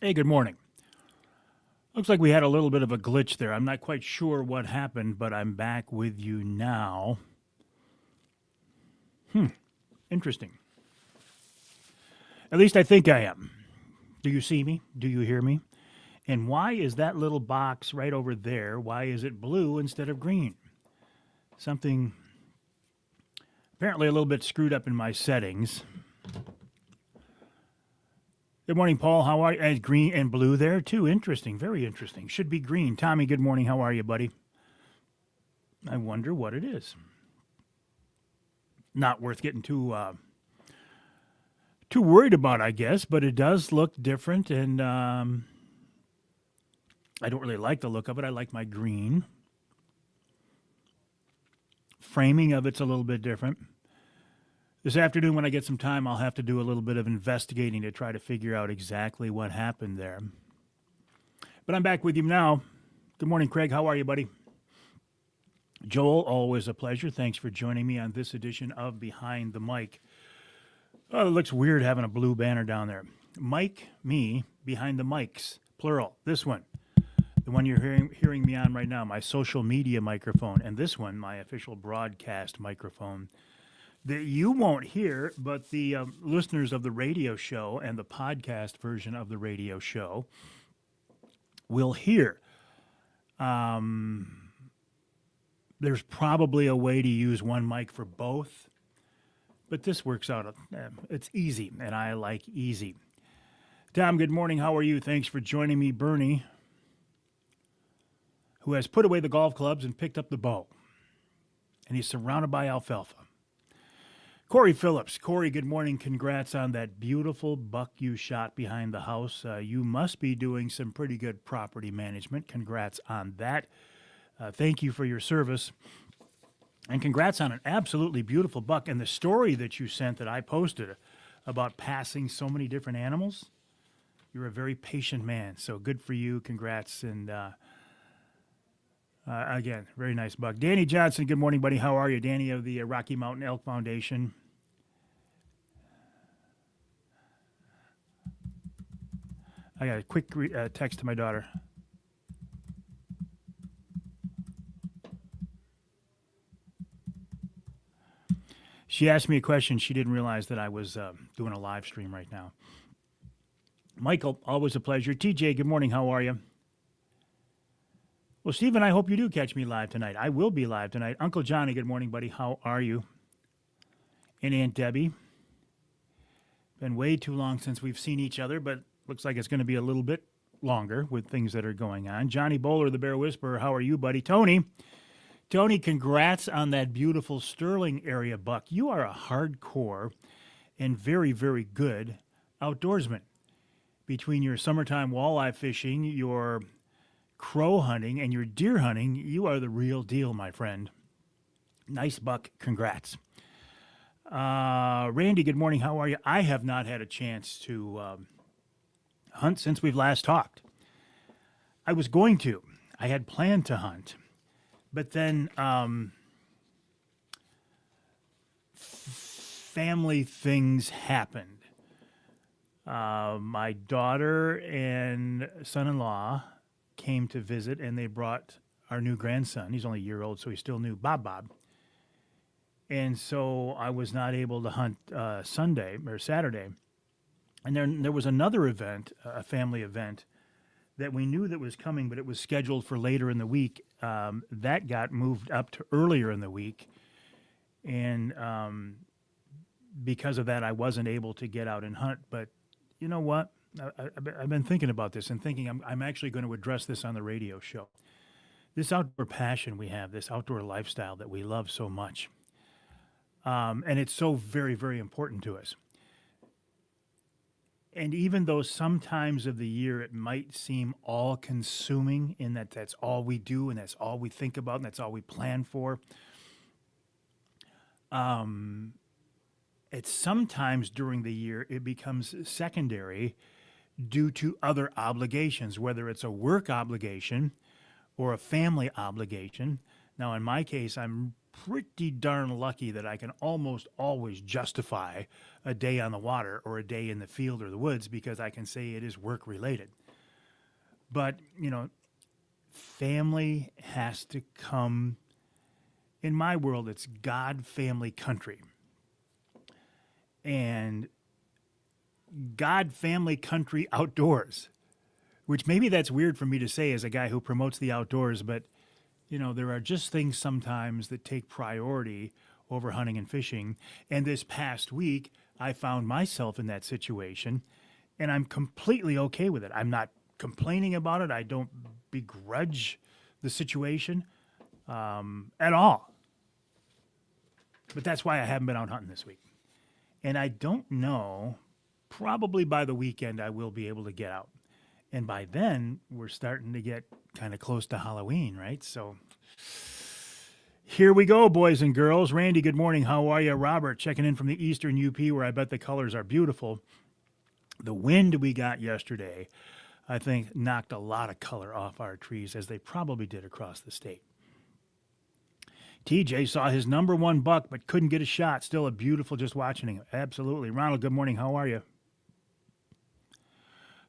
Hey, good morning. Looks like we had a little bit of a glitch there. I'm not quite sure what happened, but I'm back with you now. Interesting. At least I think I am. Do you see me? Do you hear me? And why is that little box right over there? Why is it blue instead of green? Something apparently a little bit screwed up in my settings. Good morning, Paul. How are you? And green and blue there too. Interesting. Very interesting. Should be green. Tommy, good morning. How are you, buddy? I wonder what it is. Not worth getting too worried about, I guess, but it does look different, and I don't really like the look of it. I like my green. Framing of it's a little bit different. This afternoon, when I get some time, I'll have to do a little bit of investigating to try to figure out exactly what happened there. But I'm back with you now. Good morning, Craig. How are you, buddy? Joel, always a pleasure. Thanks for joining me on this edition of Behind the Mic. Oh, it looks weird having a blue banner down there. Mike, me, behind the mics, plural. This one, the one you're hearing me on right now, my social media microphone, and this one, my official broadcast microphone that you won't hear, but the listeners of the radio show and the podcast version of the radio show will hear. There's probably a way to use one mic for both, but this works out. It's easy, and I like easy. Tom, good morning. How are you? Thanks for joining me. Bernie, who has put away the golf clubs and picked up the bow, and he's surrounded by alfalfa. Corey Phillips. Corey, good morning. Congrats on that beautiful buck you shot behind the house. You must be doing some pretty good property management. Congrats on that. Thank you for your service. And congrats on an absolutely beautiful buck. And the story that you sent that I posted about passing so many different animals, you're a very patient man. So good for you. Congrats. And again, very nice buck. Danny Johnson, good morning, buddy. How are you? Danny of the Rocky Mountain Elk Foundation. I got a quick text to my daughter. She asked me a question. She didn't realize that I was doing a live stream right now. Michael, always a pleasure. TJ, good morning. How are you? Well, Stephen, I hope you do catch me live tonight. I will be live tonight. Uncle Johnny, good morning, buddy. How are you? And Aunt Debbie. Been way too long since we've seen each other, but looks like it's going to be a little bit longer with things that are going on. Johnny Bowler, the Bear Whisperer. How are you, buddy? Tony, congrats on that beautiful Sterling area buck. You are a hardcore and very, very good outdoorsman. Between your summertime walleye fishing, your crow hunting, and your deer hunting, you are the real deal, my friend. Nice buck. Congrats. Randy, good morning. How are you? I have not had a chance to hunt since we've last talked. I was going to. I had planned to hunt. But then family things happened. My daughter and son-in-law came to visit, and they brought our new grandson. He's only a year old, so he's still new, Bob. And so I was not able to hunt Sunday or Saturday. And then there was another event, a family event, that we knew that was coming, but it was scheduled for later in the week. That got moved up to earlier in the week. And because of that, I wasn't able to get out and hunt. But you know what? I've been thinking about this and thinking I'm actually going to address this on the radio show. This outdoor passion we have, this outdoor lifestyle that we love so much. And it's so very, very important to us. And even though sometimes of the year it might seem all consuming in that that's all we do and that's all we think about and that's all we plan for, it's sometimes during the year it becomes secondary due to other obligations, whether it's a work obligation or a family obligation. Now, in my case, I'm pretty darn lucky that I can almost always justify a day on the water or a day in the field or the woods because I can say it is work related. But, family has to come. In my world, it's God, family, country. And God, family, country, outdoors, which maybe that's weird for me to say as a guy who promotes the outdoors, but there are just things sometimes that take priority over hunting and fishing. And this past week, I found myself in that situation, and I'm completely okay with it. I'm not complaining about it. I don't begrudge the situation at all. But that's why I haven't been out hunting this week. And I don't know, probably by the weekend, I will be able to get out. And by then, we're starting to get kind of close to Halloween, right? So here we go, boys and girls. Randy, good morning. How are you? Robert, checking in from the Eastern UP, where I bet the colors are beautiful. The wind we got yesterday, I think, knocked a lot of color off our trees, as they probably did across the state. TJ saw his number one buck, but couldn't get a shot. Still a beautiful just watching him. Absolutely. Ronald, good morning. How are you?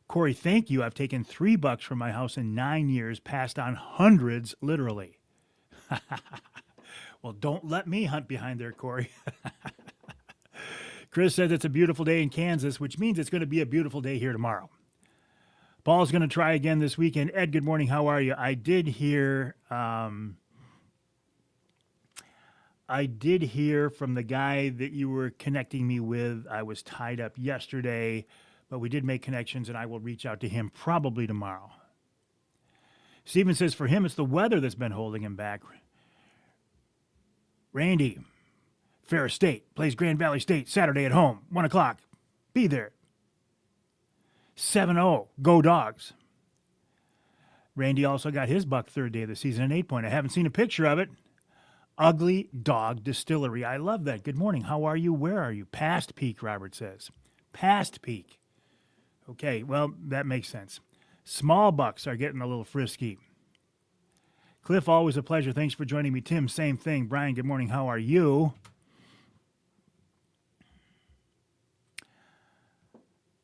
Corey, thank you. I've taken 3 bucks from my house in 9 years, passed on hundreds, literally. Well, don't let me hunt behind there, Corey. Chris says it's a beautiful day in Kansas, which means it's going to be a beautiful day here tomorrow. Paul's going to try again this weekend. Ed, good morning. How are you? I did hear from the guy that you were connecting me with. I was tied up yesterday, but we did make connections, and I will reach out to him probably tomorrow. Steven says for him, it's the weather that's been holding him back. Randy, Ferris State, plays Grand Valley State Saturday at home, 1 o'clock. Be there. 7-0, go Dogs. Randy also got his buck third day of the season, an 8-point. I haven't seen a picture of it. Ugly Dog Distillery. I love that. Good morning. How are you? Where are you? Past Peak, Robert says. Past Peak. Okay, well, that makes sense. Small bucks are getting a little frisky. Cliff, always a pleasure. Thanks for joining me. Tim, same thing. Brian, good morning. How are you?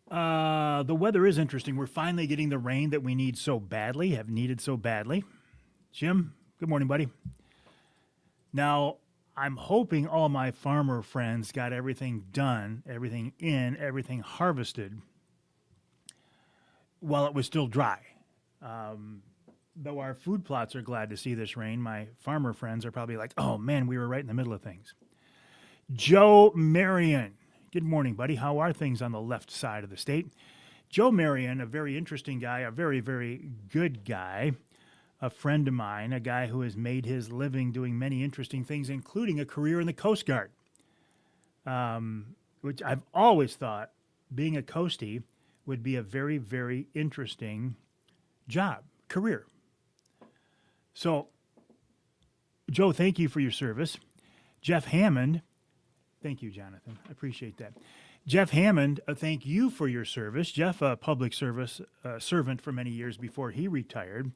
The weather is interesting. We're finally getting the rain that we need so badly, have needed so badly. Jim, good morning, buddy. Now, I'm hoping all my farmer friends got everything done, everything in, everything harvested while it was still dry. Though our food plots are glad to see this rain, my farmer friends are probably like, oh man, we were right in the middle of things. Joe Marion. Good morning, buddy. How are things on the left side of the state? Joe Marion, a very interesting guy, a very, very good guy, a friend of mine, a guy who has made his living doing many interesting things, including a career in the Coast Guard, which I've always thought being a Coastie would be a very, very interesting job, career. So, Joe, thank you for your service. Jeff Hammond, thank you, Jonathan. I appreciate that. Jeff Hammond, thank you for your service. Jeff, a public service servant for many years before he retired,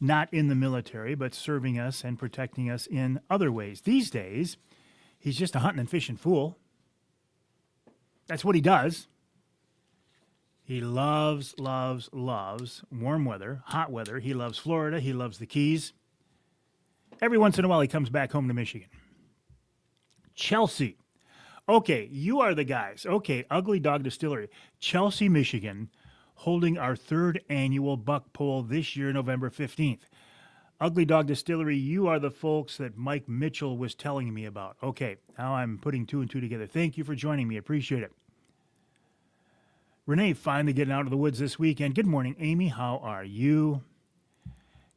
not in the military, but serving us and protecting us in other ways. These days, he's just a hunting and fishing fool. That's what he does. He loves warm weather, hot weather. He loves Florida. He loves the Keys. Every once in a while, he comes back home to Michigan. Chelsea. Okay, you are the guys. Okay, Ugly Dog Distillery. Chelsea, Michigan, holding our 3rd annual buck poll this year, November 15th. Ugly Dog Distillery, you are the folks that Mike Mitchell was telling me about. Okay, now I'm putting 2 and 2 together. Thank you for joining me. Appreciate it. Renee, finally getting out of the woods this weekend. Good morning, Amy. How are you?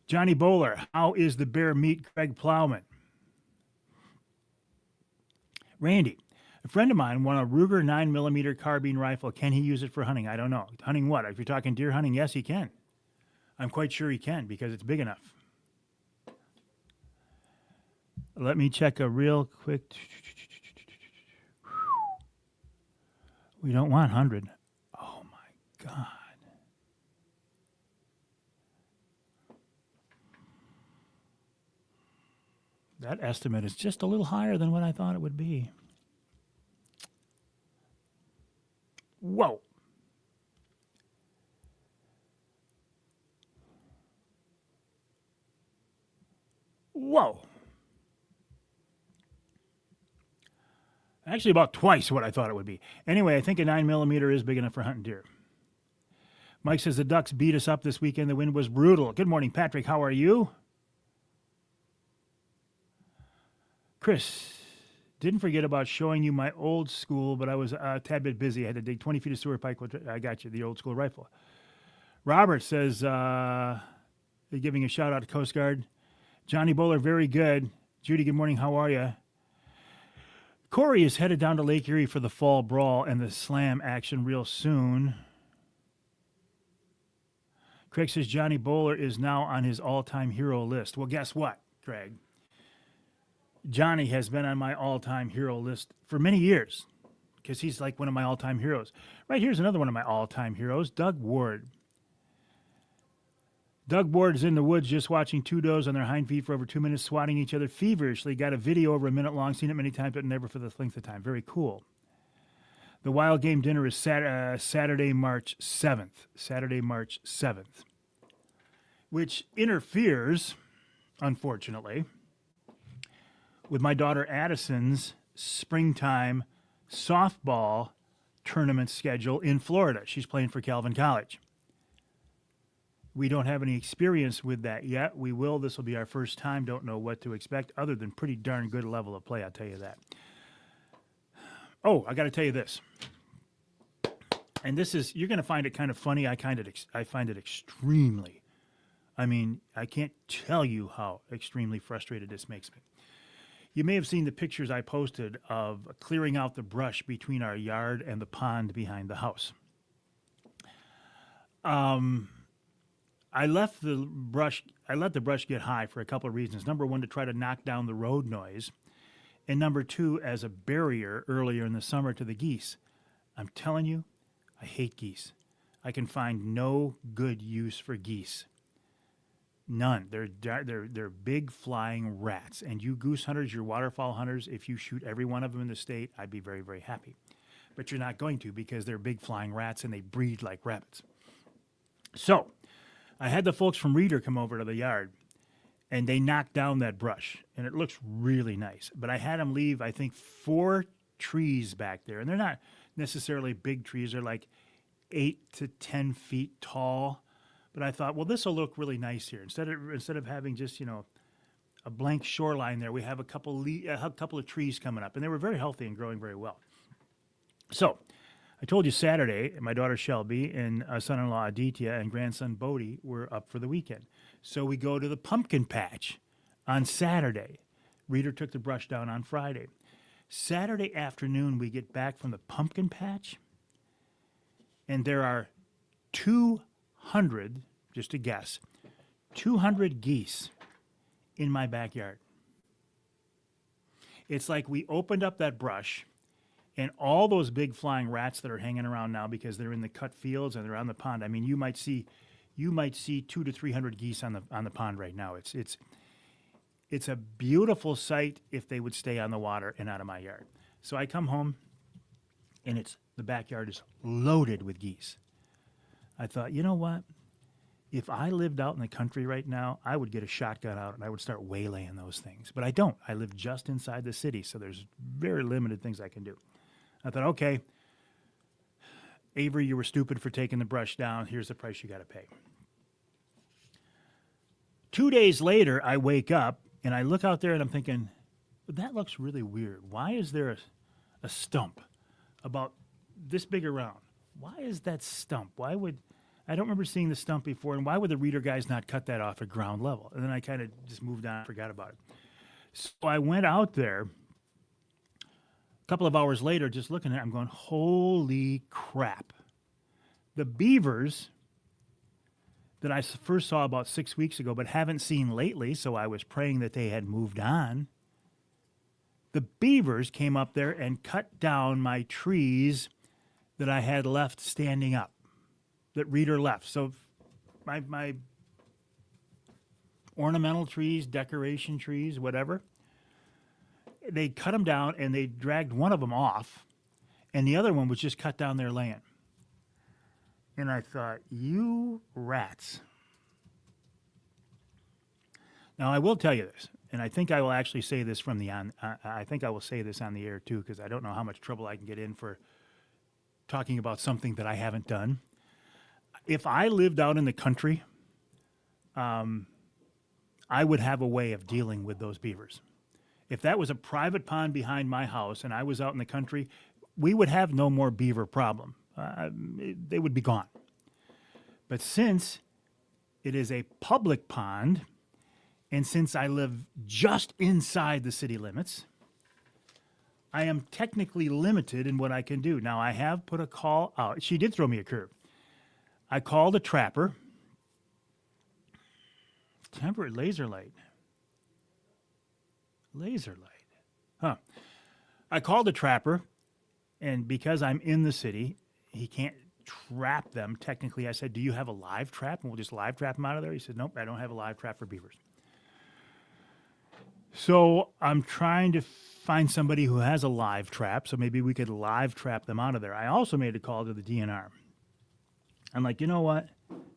Johnny Bowler, how is the bear meat, Craig Plowman? Randy, a friend of mine won a Ruger 9mm carbine rifle. Can he use it for hunting? I don't know. Hunting what? If you're talking deer hunting, yes, he can. I'm quite sure he can because it's big enough. Let me check a real quick. We don't want 100. Oh, my God. That estimate is just a little higher than what I thought it would be. Whoa. Whoa. Actually, about twice what I thought it would be. Anyway, I think a 9mm is big enough for hunting deer. Mike says the Ducks beat us up this weekend. The wind was brutal. Good morning, Patrick. How are you? Chris, didn't forget about showing you my old school, but I was a tad bit busy. I had to dig 20 feet of sewer pipe. I got you, the old school rifle. Robert says, they're giving a shout out to Coast Guard. Johnny Bowler, very good. Judy, good morning. How are you? Corey is headed down to Lake Erie for the fall brawl and the slam action real soon. Craig says Johnny Bowler is now on his all-time hero list. Well, guess what, Craig? Johnny has been on my all-time hero list for many years because he's like one of my all-time heroes. Right here's another one of my all-time heroes, Doug Ward. Doug Ward is in the woods just watching two does on their hind feet for over 2 minutes, swatting each other feverishly. Got a video over a minute long, seen it many times, but never for this length of time. Very cool. The Wild Game Dinner is Saturday, March 7th. Saturday, March 7th. Which interferes, unfortunately, with my daughter Addison's springtime softball tournament schedule in Florida. She's playing for Calvin College. We don't have any experience with that yet. We will. This will be our first time. Don't know what to expect other than pretty darn good level of play, I'll tell you that. Oh, I got to tell you this. And this is, you're going to find it kind of funny. I find it extremely, I can't tell you how extremely frustrated this makes me. You may have seen the pictures I posted of clearing out the brush between our yard and the pond behind the house. I let the brush get high for a couple of reasons. Number one, to try to knock down the road noise. And number two, as a barrier earlier in the summer to the geese. I'm telling you, I hate geese. I can find no good use for geese. None. They're big flying rats. And you goose hunters, your waterfowl hunters, if you shoot every one of them in the state, I'd be very, very happy. But you're not going to because they're big flying rats and they breed like rabbits. So I had the folks from Reader come over to the yard, and they knocked down that brush, and it looks really nice. But I had them leave, I think, 4 trees back there, and they're not necessarily big trees. They're like 8 to 10 feet tall. But I thought, well, this will look really nice here. Instead of having just, a blank shoreline there, we have a couple of trees coming up, and they were very healthy and growing very well. So I told you Saturday, my daughter Shelby and son-in-law Aditya and grandson Bodhi were up for the weekend. So we go to the pumpkin patch on Saturday. Reader took the brush down on Friday. Saturday afternoon, we get back from the pumpkin patch, and there are 200, just a guess, 200 geese in my backyard. It's like we opened up that brush, and all those big flying rats that are hanging around now because they're in the cut fields and they're on the pond. You might see 200 to 300 geese on the pond right now. It's a beautiful sight if they would stay on the water and out of my yard. So I come home, and the backyard is loaded with geese. I thought, you know what? If I lived out in the country right now, I would get a shotgun out and I would start waylaying those things. But I don't. I live just inside the city, so there's very limited things I can do. I thought, okay, Avery, you were stupid for taking the brush down. Here's the price you got to pay. 2 days later, I wake up and I look out there and I'm thinking, that looks really weird. Why is there a stump about this big around? Why is that stump? I don't remember seeing the stump before, and why would the Reader guys not cut that off at ground level? And then I kind of just moved on and forgot about it. So I went out there a couple of hours later, just looking at it, I'm going, holy crap. The beavers that I first saw about 6 weeks ago, but haven't seen lately, so I was praying that they had moved on. The beavers came up there and cut down my trees that I had left standing up, that Reader left. So my ornamental trees, decoration trees, whatever, they cut them down and they dragged one of them off, and the other one was just cut down there laying. And I thought, you rats. Now I will tell you this, and I think I will actually say this from the on. I think I will say this on the air too, because I don't know how much trouble I can get in for talking about something that I haven't done. If I lived out in the country, I would have a way of dealing with those beavers. If that was a private pond behind my house and I was out in the country, we would have no more beaver problem. They would be gone. But since it is a public pond, and since I live just inside the city limits, I am technically limited in what I can do. Now, I have put a call out. She did throw me a curve. I called a trapper. Temporary laser light. Laser light. Huh. I called a trapper, and because I'm in the city, he can't trap them. Technically, I said, do you have a live trap? And we'll just live trap them out of there. He said, nope, I don't have a live trap for beavers. So I'm trying to find somebody who has a live trap, so maybe we could live trap them out of there. I also made a call to the DNR. I'm like, you know what?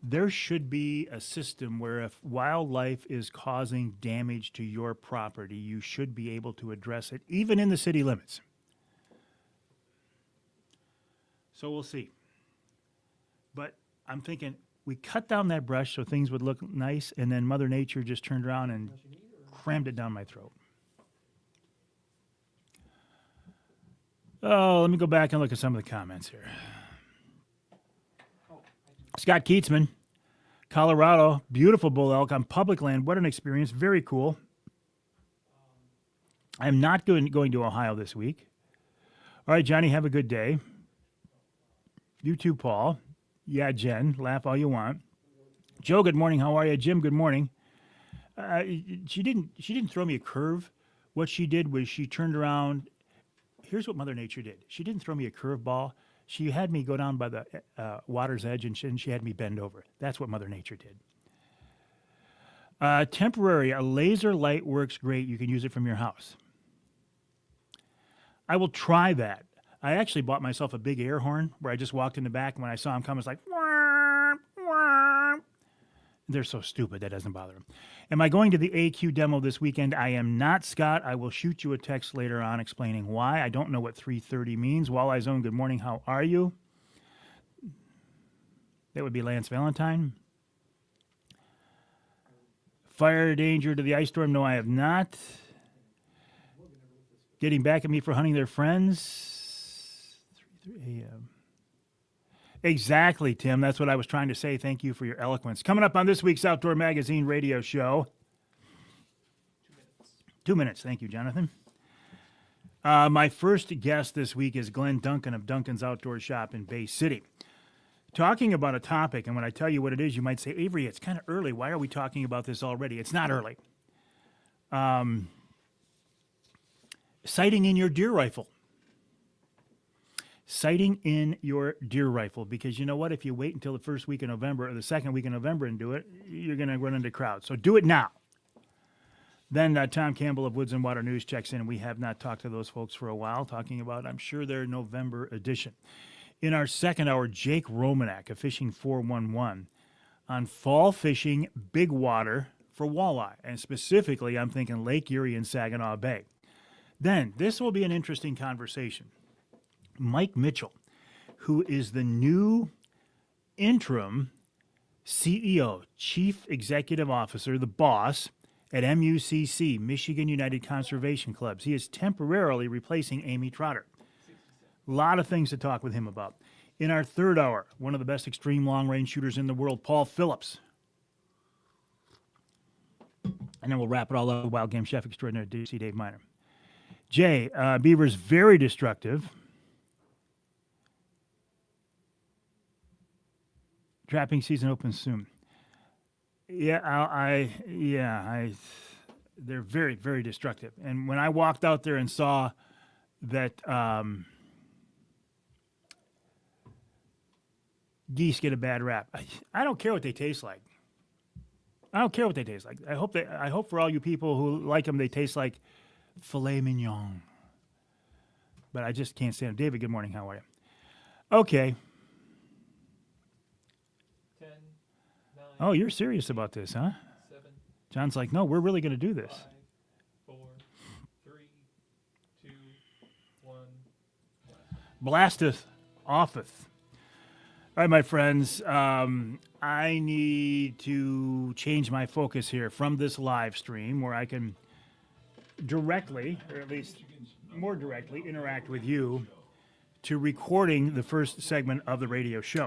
There should be a system where if wildlife is causing damage to your property, you should be able to address it, even in the city limits. So we'll see. But I'm thinking we cut down that brush so things would look nice, and then Mother Nature just turned around and crammed it down my throat. Oh, let me go back and look at some of the comments here. Scott Keatsman, Colorado, beautiful bull elk on public land. What an experience. Very cool. I'm not going to Ohio this week. All right, Johnny, have a good day. You too, Paul. Yeah, Jen, laugh all you want. Joe, good morning. How are you? Jim, good morning. She didn't throw me a curve. What she did was she turned around. Here's what Mother Nature did. She didn't throw me a curveball. She had me go down by the water's edge, and she had me bend over. That's what Mother Nature did. Temporary, a laser light works great. You can use it from your house. I will try that. I actually bought myself a big air horn where I just walked in the back, and when I saw him come, it's like, wah, wah. They're so stupid, that doesn't bother them. Am I going to the AQ demo this weekend? I am not, Scott. I will shoot you a text later on explaining why. I don't know what 3:30 means. Walleye Zone, good morning. How are you? That would be Lance Valentine. Fire danger to the ice storm? No, I have not. Getting back at me for hunting their friends. 3 a.m. Exactly, Tim. That's what I was trying to say. Thank you for your eloquence. Coming up on this week's Outdoor Magazine radio show. 2 minutes. Thank you, Jonathan. My first guest this week is Glenn Duncan of Duncan's Outdoor Shop in Bay City. Talking about a topic, and when I tell you what it is, you might say, Avery, it's kind of early. Why are we talking about this already? It's not early. Sighting in your deer rifle. Sighting in your deer rifle, because you know what? If you wait until the first week of November or the second week of November and do it, you're going to run into crowds. So do it now. Then Tom Campbell of Woods and Water News checks in, and we have not talked to those folks for a while, talking about, I'm sure, their November edition. In our second hour, Jake Romanek of Fishing 411 on fall fishing big water for walleye, and specifically, I'm thinking Lake Erie and Saginaw Bay. Then, this will be an interesting conversation. Mike Mitchell, who is the new interim CEO, Chief Executive Officer, the boss at MUCC, Michigan United Conservation Clubs. He is temporarily replacing Amy Trotter. A lot of things to talk with him about. In our third hour, one of the best extreme long-range shooters in the world, Paul Phillips. And then we'll wrap it all up with Wild Game Chef Extraordinary DC Dave Miner. Jay, beaver's very destructive. Trapping season opens soon. Yeah, they're very, very destructive. And when I walked out there and saw that geese get a bad rap, I don't care what they taste like. I don't care what they taste like. I hope for all you people who like them, they taste like filet mignon. But I just can't stand it. David, good morning. How are you? Okay. 10, 9, Oh, you're serious about this, huh? 7, John's like, no, we're really going to do this. 5, 4, 3, 2, 1. Blasteth offeth. All right, my friends, I need to change my focus here from this live stream where I can directly, or at least more directly, interact with you to recording the first segment of the radio show.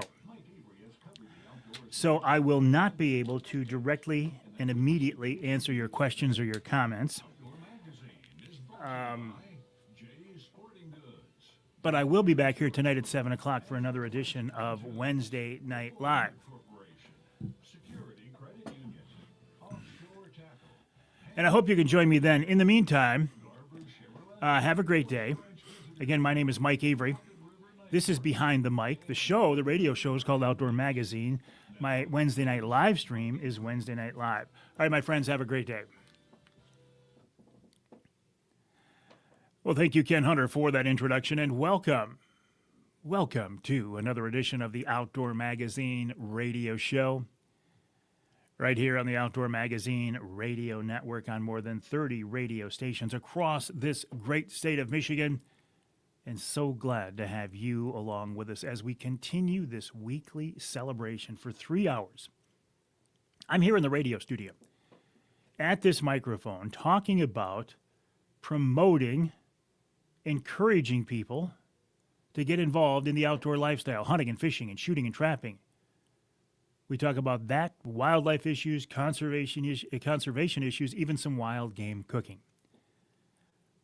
So I will not be able to directly and immediately answer your questions or your comments. But I will be back here tonight at 7 o'clock for another edition of Wednesday Night Live. And I hope you can join me then. In the meantime, have a great day. Again, my name is Mike Avery. This is Behind the Mic. The show, the radio show, is called Outdoor Magazine. My Wednesday night live stream is Wednesday Night Live. All right, my friends, have a great day. Well, thank you, Ken Hunter, for that introduction, and welcome. Welcome to another edition of the Outdoor Magazine radio show. Right here on the Outdoor Magazine radio network on more than 30 radio stations across this great state of Michigan. And so glad to have you along with us as we continue this weekly celebration for 3 hours. I'm here in the radio studio at this microphone talking about promoting, encouraging people to get involved in the outdoor lifestyle, hunting and fishing and shooting and trapping. We talk about that, wildlife issues, conservation issues, even some wild game cooking.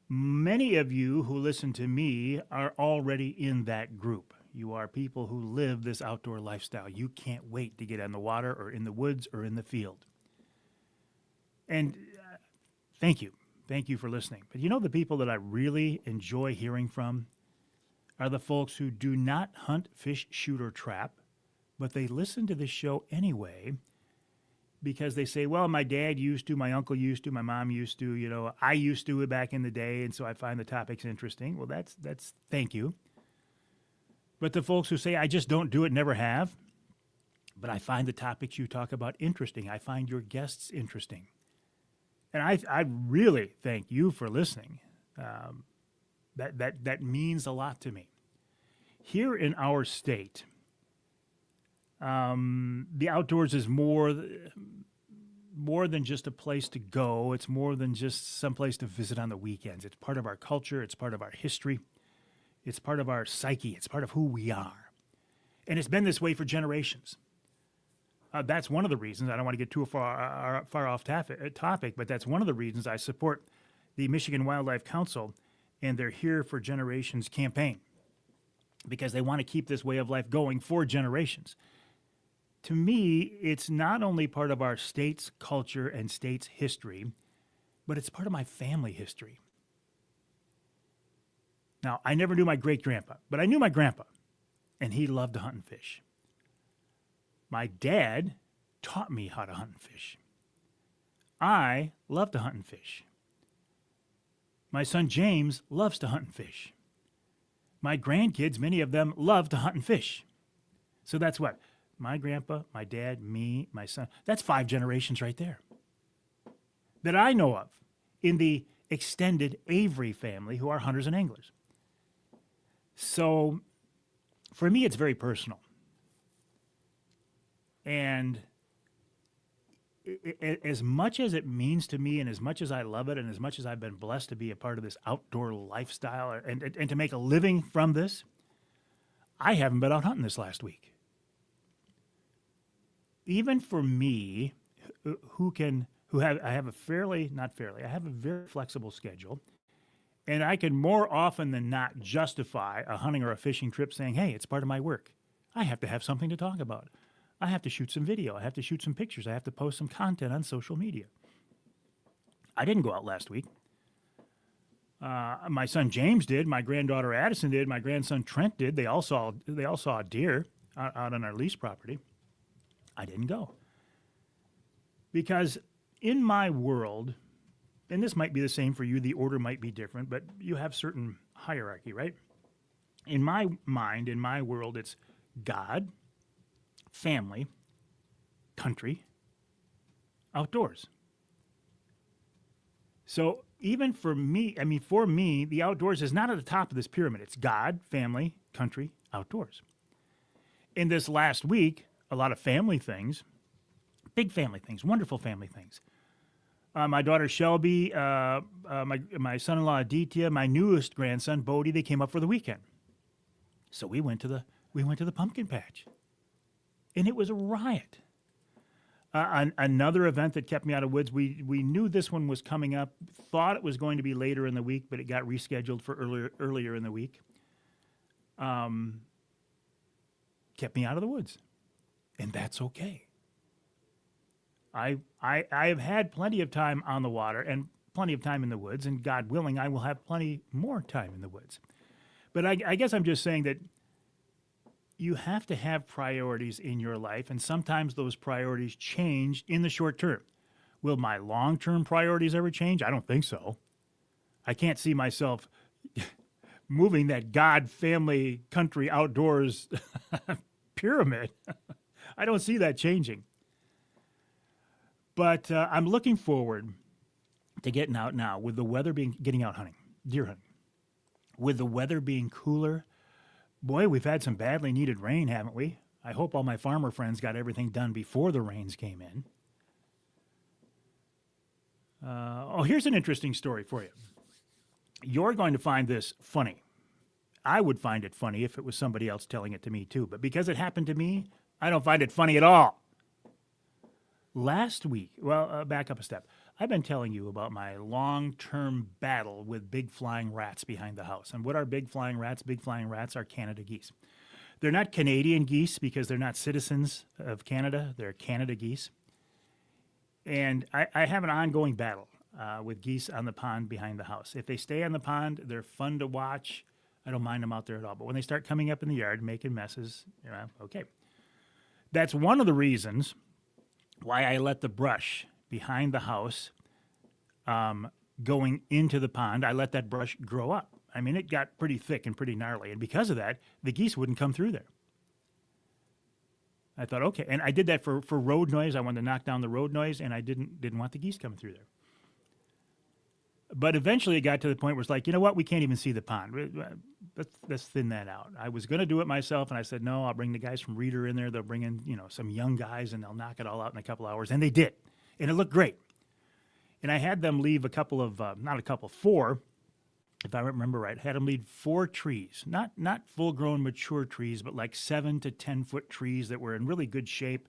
Many of you who listen to me are already in that group. You are people who live this outdoor lifestyle. You can't wait to get on the water or in the woods or in the field. And thank you. Thank you for listening. But you know, the people that I really enjoy hearing from are the folks who do not hunt, fish, shoot, or trap, but they listen to this show anyway because they say, well, my dad used to, my uncle used to, my mom used to, you know, I used to it back in the day, and so I find the topics interesting. Well, that's thank you. But the folks who say, I just don't do it, never have, but I find the topics you talk about interesting. I find your guests interesting. And I really thank you for listening. That means a lot to me. Here in our state, the outdoors is more than just a place to go. It's more than just some place to visit on the weekends. It's part of our culture. It's part of our history. It's part of our psyche. It's part of who we are. And it's been this way for generations. That's one of the reasons, I don't want to get too far off topic, but that's one of the reasons I support the Michigan Wildlife Council and their Here for Generations campaign, because they want to keep this way of life going for generations. To me, it's not only part of our state's culture and state's history, but it's part of my family history. Now, I never knew my great-grandpa, but I knew my grandpa, and he loved to hunt and fish. My dad taught me how to hunt and fish. I love to hunt and fish. My son James loves to hunt and fish. My grandkids, many of them, love to hunt and fish. So that's what? My grandpa, my dad, me, my son. That's 5 generations right there that I know of in the extended Avery family who are hunters and anglers. So for me, it's very personal. And as much as it means to me and as much as I love it and as much as I've been blessed to be a part of this outdoor lifestyle and to make a living from this, I haven't been out hunting this last week. Even for me, I have a very flexible schedule, and I can more often than not justify a hunting or a fishing trip saying, hey, it's part of my work. I have to have something to talk about. I have to shoot some video. I have to shoot some pictures. I have to post some content on social media. I didn't go out last week. My son James did. My granddaughter Addison did. My grandson Trent did. They all saw a deer out on our lease property. I didn't go because in my world, and this might be the same for you, the order might be different, but you have certain hierarchy, right? In my mind, in my world, it's God, family, country, outdoors. So even for me, for me, the outdoors is not at the top of this pyramid. It's God, family, country, outdoors. In this last week, a lot of family things, big family things, wonderful family things. My daughter Shelby, my son-in-law Aditya, my newest grandson Bodie, they came up for the weekend. So we went to the pumpkin patch, and it was a riot. Another event that kept me out of woods. We knew this one was coming up. Thought it was going to be later in the week, but it got rescheduled for earlier in the week. Kept me out of the woods, and that's okay. I have had plenty of time on the water and plenty of time in the woods, and God willing, I will have plenty more time in the woods. But I guess I'm just saying that you have to have priorities in your life, and sometimes those priorities change in the short term. Will my long-term priorities ever change? I don't think so. I can't see myself moving that God, family, country, outdoors pyramid. I don't see that changing. But I'm looking forward to getting out now with the weather getting out hunting, deer hunting. With the weather being cooler, boy, we've had some badly needed rain, haven't we? I hope all my farmer friends got everything done before the rains came in. Here's an interesting story for you. You're going to find this funny. I would find it funny if it was somebody else telling it to me too, but because it happened to me, I don't find it funny at all. Last week, back up a step. I've been telling you about my long-term battle with big flying rats behind the house. And what are big flying rats? Big flying rats are Canada geese. They're not Canadian geese because they're not citizens of Canada. They're Canada geese. And I have an ongoing battle with geese on the pond behind the house. If they stay on the pond, they're fun to watch. I don't mind them out there at all. But when they start coming up in the yard, making messes, okay. That's one of the reasons why I let the brush behind the house going into the pond, I let that brush grow up. I mean, it got pretty thick and pretty gnarly. And because of that, the geese wouldn't come through there. I thought, okay. And I did that for road noise. I wanted to knock down the road noise, and I didn't want the geese coming through there. But eventually it got to the point where it's like, you know what? We can't even see the pond. Let's thin that out. I was going to do it myself, and I said, no, I'll bring the guys from Reader in there. They'll bring in, some young guys, and they'll knock it all out in a couple hours. And they did. And it looked great. And I had them leave four, if I remember right. I had them leave 4 trees. Not full-grown mature trees, but like 7 to 10-foot trees that were in really good shape.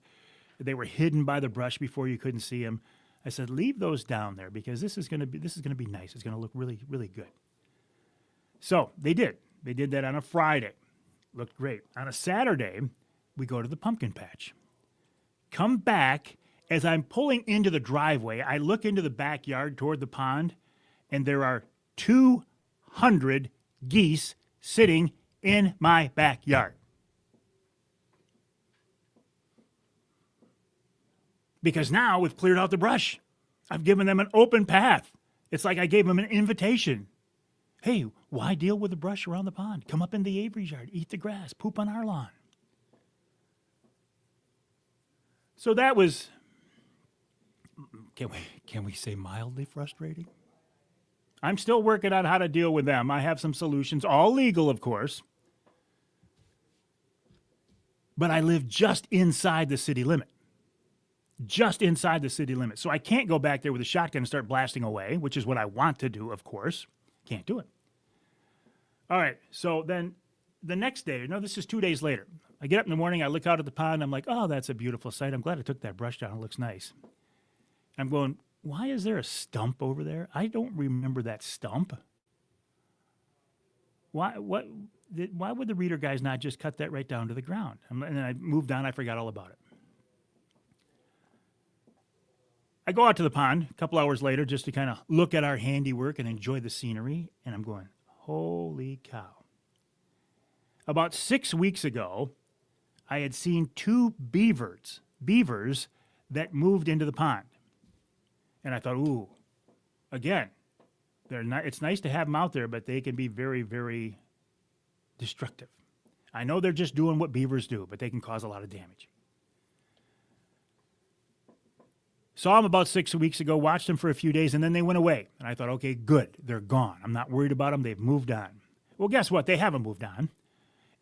They were hidden by the brush before you couldn't see them. I said, leave those down there because this is going to be nice. It's going to look really, really good. So they did. They did that on a Friday. Looked great. On a Saturday, we go to the pumpkin patch. Come back. As I'm pulling into the driveway, I look into the backyard toward the pond, and there are 200 geese sitting in my backyard. Because now we've cleared out the brush. I've given them an open path. It's like I gave them an invitation. Hey, why deal with the brush around the pond? Come up in the Avery's yard, eat the grass, poop on our lawn. So that was, can we say mildly frustrating? I'm still working on how to deal with them. I have some solutions, all legal, of course. But I live just inside the city limit. Just inside the city limit. So I can't go back there with a shotgun and start blasting away, which is what I want to do, of course. Can't do it. All right, so then the next day, this is 2 days later. I get up in the morning, I look out at the pond, I'm like, oh, that's a beautiful sight. I'm glad I took that brush down. It looks nice. I'm going, why is there a stump over there? I don't remember that stump. Why would the Reader guys not just cut that right down to the ground? And then I moved on, I forgot all about it. I go out to the pond a couple hours later just to kind of look at our handiwork and enjoy the scenery, and I'm going, holy cow. About 6 weeks ago, I had seen 2 beavers that moved into the pond. And I thought, ooh, again, they're not. It's nice to have them out there, but they can be very, very destructive. I know they're just doing what beavers do, but they can cause a lot of damage. Saw them about 6 weeks ago, watched them for a few days, and then they went away. And I thought, okay, good. They're gone. I'm not worried about them. They've moved on. Well, guess what? They haven't moved on.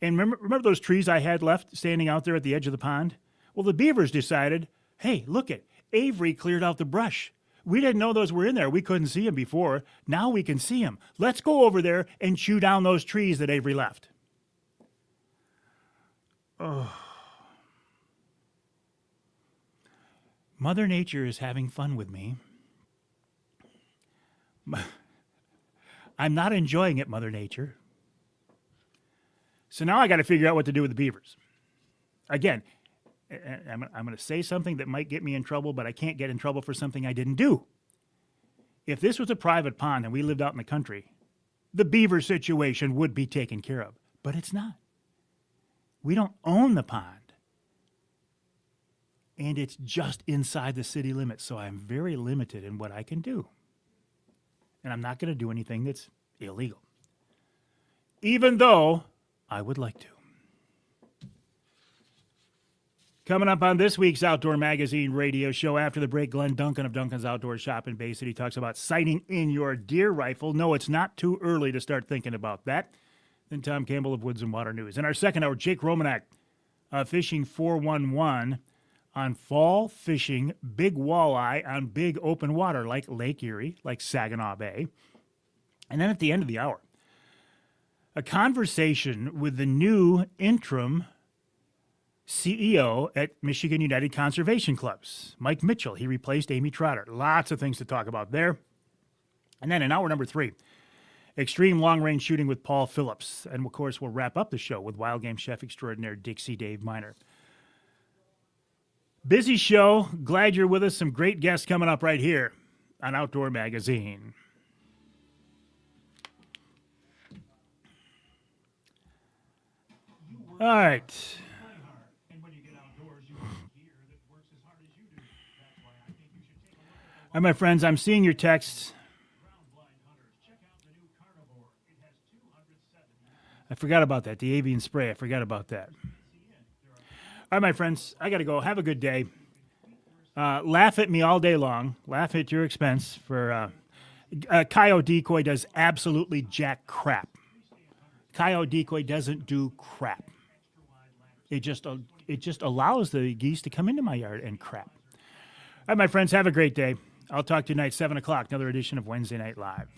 And remember those trees I had left standing out there at the edge of the pond? Well, the beavers decided, hey, look it. Avery cleared out the brush. We didn't know those were in there. We couldn't see them before. Now we can see them. Let's go over there and chew down those trees that Avery left. Oh. Mother Nature is having fun with me. I'm not enjoying it, Mother Nature. So now I got to figure out what to do with the beavers. Again, I'm going to say something that might get me in trouble, but I can't get in trouble for something I didn't do. If this was a private pond and we lived out in the country, the beaver situation would be taken care of. But it's not. We don't own the pond. And it's just inside the city limits, so I'm very limited in what I can do. And I'm not going to do anything that's illegal. Even though I would like to. Coming up on this week's Outdoor Magazine radio show, after the break, Glenn Duncan of Duncan's Outdoor Shop in Bay City talks about sighting in your deer rifle. No, it's not too early to start thinking about that. Then Tom Campbell of Woods and Water News. In our second hour, Jake Romanak, Fishing 411, on fall fishing big walleye on big open water like Lake Erie, like Saginaw Bay. And then at the end of the hour, a conversation with the new interim CEO at Michigan United Conservation Clubs, Mike Mitchell. He replaced Amy Trotter. Lots of things to talk about there. And then in hour number 3, extreme long-range shooting with Paul Phillips. And, of course, we'll wrap up the show with wild game chef extraordinaire Dixie Dave Miner. Busy show. Glad you're with us. Some great guests coming up right here on Outdoor Magazine. All right. All right, my friends, I'm seeing your texts. I forgot about that. The avian spray. I forgot about that. All right, my friends, I got to go. Have a good day. Laugh at me all day long. Laugh at your expense. For Coyote Decoy does absolutely jack crap. Coyote Decoy doesn't do crap. It just allows the geese to come into my yard and crap. All right, my friends, have a great day. I'll talk to you tonight, 7 o'clock, another edition of Wednesday Night Live.